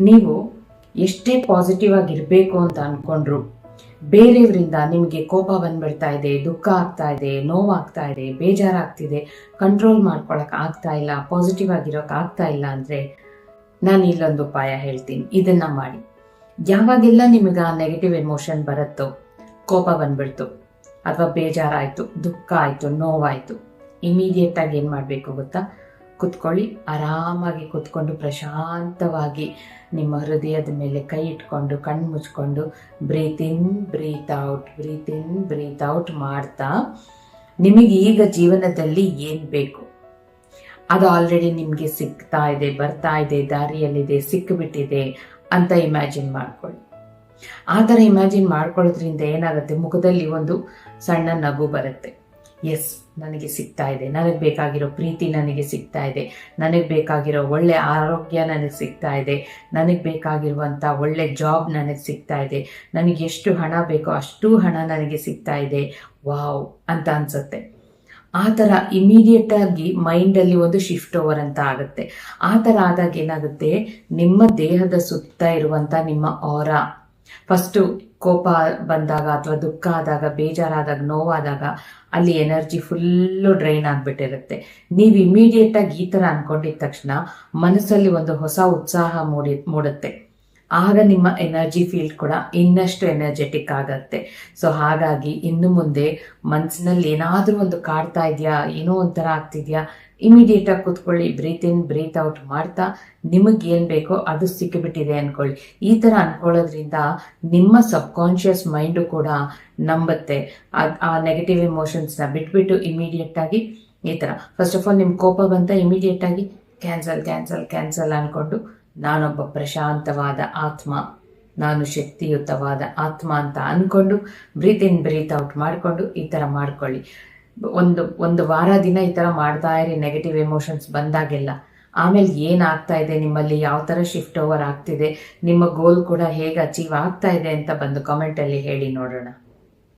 ನೀವು ಎಷ್ಟೇ ಪಾಸಿಟಿವ್ ಆಗಿರಬೇಕು ಅಂತ ಅಂದ್ಕೊಂಡ್ರು ಬೇರೆಯವರಿಂದ ನಿಮಗೆ ಕೋಪ ಬಂದ್ಬಿಡ್ತಾ ಇದೆ, ದುಃಖ ಆಗ್ತಾ ಇದೆ, ನೋವಾಗ್ತಾ ಇದೆ, ಬೇಜಾರಾಗ್ತಿದೆ, ಕಂಟ್ರೋಲ್ ಮಾಡ್ಕೊಳಕ್ ಆಗ್ತಾ ಇಲ್ಲ, ಪಾಸಿಟಿವ್ ಆಗಿರೋಕೆ ಆಗ್ತಾ ಇಲ್ಲ ಅಂದರೆ ನಾನು ಇಲ್ಲೊಂದು ಉಪಾಯ ಹೇಳ್ತೀನಿ. ಇದನ್ನ ಮಾಡಿ. ಯಾವಾಗೆಲ್ಲ ನಿಮಗೆ ಆ ನೆಗೆಟಿವ್ ಎಮೋಷನ್ ಬರುತ್ತೋ, ಕೋಪ ಬಂದ್ಬಿಡ್ತು ಅಥವಾ ಬೇಜಾರಾಯಿತು, ದುಃಖ ಆಯಿತು, ನೋವಾಯಿತು, ಇಮಿಡಿಯೇಟಾಗಿ ಏನು ಮಾಡಬೇಕು ಗೊತ್ತಾ? ಕುತ್ಕೊಳ್ಳಿ, ಆರಾಮಾಗಿ ಕುತ್ಕೊಂಡು ಪ್ರಶಾಂತವಾಗಿ ನಿಮ್ಮ ಹೃದಯದ ಮೇಲೆ ಕೈ ಇಟ್ಕೊಂಡು ಕಣ್ಣು ಮುಚ್ಕೊಂಡು ಬ್ರೀತ್ ಇನ್ ಬ್ರೀತ್ ಔಟ್, ಬ್ರೀತ್ ಇನ್ ಬ್ರೀತ್ ಔಟ್ ಮಾಡ್ತಾ ನಿಮಗೆ ಈಗ ಜೀವನದಲ್ಲಿ ಏನು ಬೇಕು ಅದು ಆಲ್ರೆಡಿ ನಿಮಗೆ ಸಿಗ್ತಾ ಇದೆ, ಬರ್ತಾ ಇದೆ, ದಾರಿಯಲ್ಲಿದೆ, ಸಿಕ್ಕಿಬಿಟ್ಟಿದೆ ಅಂತ ಇಮ್ಯಾಜಿನ್ ಮಾಡ್ಕೊಳ್ಳಿ. ಆ ಥರ ಇಮ್ಯಾಜಿನ್ ಮಾಡ್ಕೊಳ್ಳೋದ್ರಿಂದ ಏನಾಗುತ್ತೆ, ಮುಖದಲ್ಲಿ ಒಂದು ಸಣ್ಣ ನಗು ಬರುತ್ತೆ. ಎಸ್, ನನಗೆ ಸಿಗ್ತಾ ಇದೆ, ನನಗೆ ಬೇಕಾಗಿರೋ ಪ್ರೀತಿ ನನಗೆ ಸಿಗ್ತಾ ಇದೆ, ನನಗೆ ಬೇಕಾಗಿರೋ ಒಳ್ಳೆ ಆರೋಗ್ಯ ನನಗೆ ಸಿಗ್ತಾ ಇದೆ, ನನಗೆ ಬೇಕಾಗಿರುವಂಥ ಒಳ್ಳೆ ಜಾಬ್ ನನಗೆ ಸಿಗ್ತಾ ಇದೆ, ನನಗೆ ಎಷ್ಟು ಹಣ ಬೇಕೋ ಅಷ್ಟು ಹಣ ನನಗೆ ಸಿಗ್ತಾ ಇದೆ, ವಾವ್ ಅಂತ ಅನ್ಸುತ್ತೆ. ಆ ಥರ ಇಮಿಡಿಯೇಟಾಗಿ ಮೈಂಡಲ್ಲಿ ಒಂದು ಶಿಫ್ಟ್ ಓವರ್ ಅಂತ ಆಗುತ್ತೆ. ಆ ಥರ ಆದಾಗ ಏನಾಗುತ್ತೆ, ನಿಮ್ಮ ದೇಹದ ಸುತ್ತ ಇರುವಂಥ ನಿಮ್ಮ ಆರಾ, ಫಸ್ಟು ಕೋಪ ಬಂದಾಗ ಅಥವಾ ದುಃಖ ಆದಾಗ, ಬೇಜಾರಾದಾಗ, ನೋವಾದಾಗ ಅಲ್ಲಿ ಎನರ್ಜಿ ಫುಲ್ಲು ಡ್ರೈನ್ ಆಗಿಬಿಟ್ಟಿರುತ್ತೆ. ನೀವು ಇಮಿಡಿಯೇಟಾಗಿ ಈ ಥರ ಅಂದ್ಕೊಂಡಿದ್ದ ತಕ್ಷಣ ಮನಸ್ಸಲ್ಲಿ ಒಂದು ಹೊಸ ಉತ್ಸಾಹ ಮೂಡುತ್ತೆ. ಆಗ ನಿಮ್ಮ ಎನರ್ಜಿ ಫೀಲ್ಡ್ ಕೂಡ ಇನ್ನಷ್ಟು ಎನರ್ಜೆಟಿಕ್ ಆಗತ್ತೆ. ಸೊ ಹಾಗಾಗಿ ಇನ್ನು ಮುಂದೆ ಮನಸ್ಸಿನಲ್ಲಿ ಏನಾದರೂ ಒಂದು ಕಾಡ್ತಾ ಇದೆಯಾ, ಏನೋ ಒಂಥರ ಆಗ್ತಿದ್ಯಾ, ಇಮಿಡಿಯೇಟಾಗಿ ಕೂತ್ಕೊಳ್ಳಿ, ಬ್ರೀತ್ ಇನ್ ಬ್ರೀತ್ ಔಟ್ ಮಾಡ್ತಾ ನಿಮಗೇನು ಬೇಕೋ ಅದು ಸಿಕ್ಕಿಬಿಟ್ಟಿದೆ ಅಂದ್ಕೊಳ್ಳಿ. ಈ ಥರ ಅಂದ್ಕೊಳ್ಳೋದ್ರಿಂದ ನಿಮ್ಮ ಸಬ್ಕಾನ್ಷಿಯಸ್ ಮೈಂಡು ಕೂಡ ನಂಬುತ್ತೆ. ಆ ನೆಗೆಟಿವ್ ಎಮೋಷನ್ಸ್ನ ಬಿಟ್ಬಿಟ್ಟು ಇಮಿಡಿಯೇಟಾಗಿ ಈ ಥರ ಫಸ್ಟ್ ಆಫ್ ಆಲ್ ನಿಮ್ಮ ಕೋಪ ಬಂತ ಇಮಿಡಿಯೇಟಾಗಿ ಕ್ಯಾನ್ಸಲ್ ಕ್ಯಾನ್ಸಲ್ ಕ್ಯಾನ್ಸಲ್ ಅಂದ್ಕೊಂಡು ನಾನೊಬ್ಬ ಪ್ರಶಾಂತವಾದ ಆತ್ಮ, ನಾನು ಶಕ್ತಿಯುತವಾದ ಆತ್ಮ ಅಂತ ಅಂದ್ಕೊಂಡು ಬ್ರೀತ್ ಇನ್ ಬ್ರೀತ್ ಔಟ್ ಮಾಡಿಕೊಂಡು ಈ ಥರ ಮಾಡ್ಕೊಳ್ಳಿ. ಒಂದು ವಾರ ದಿನ ಈ ಥರ ಮಾಡ್ತಾ ಇರಿ ನೆಗೆಟಿವ್ ಎಮೋಷನ್ಸ್ ಬಂದಾಗೆಲ್ಲ. ಆಮೇಲೆ ಏನಾಗ್ತಾ ಇದೆ ನಿಮ್ಮಲ್ಲಿ, ಯಾವ ಥರ ಶಿಫ್ಟ್ ಓವರ್ ಆಗ್ತಿದೆ, ನಿಮ್ಮ ಗೋಲ್ ಕೂಡ ಹೇಗೆ ಅಚೀವ್ ಆಗ್ತಾ ಇದೆ ಅಂತ ಬಂದು ಕಾಮೆಂಟಲ್ಲಿ ಹೇಳಿ ನೋಡೋಣ.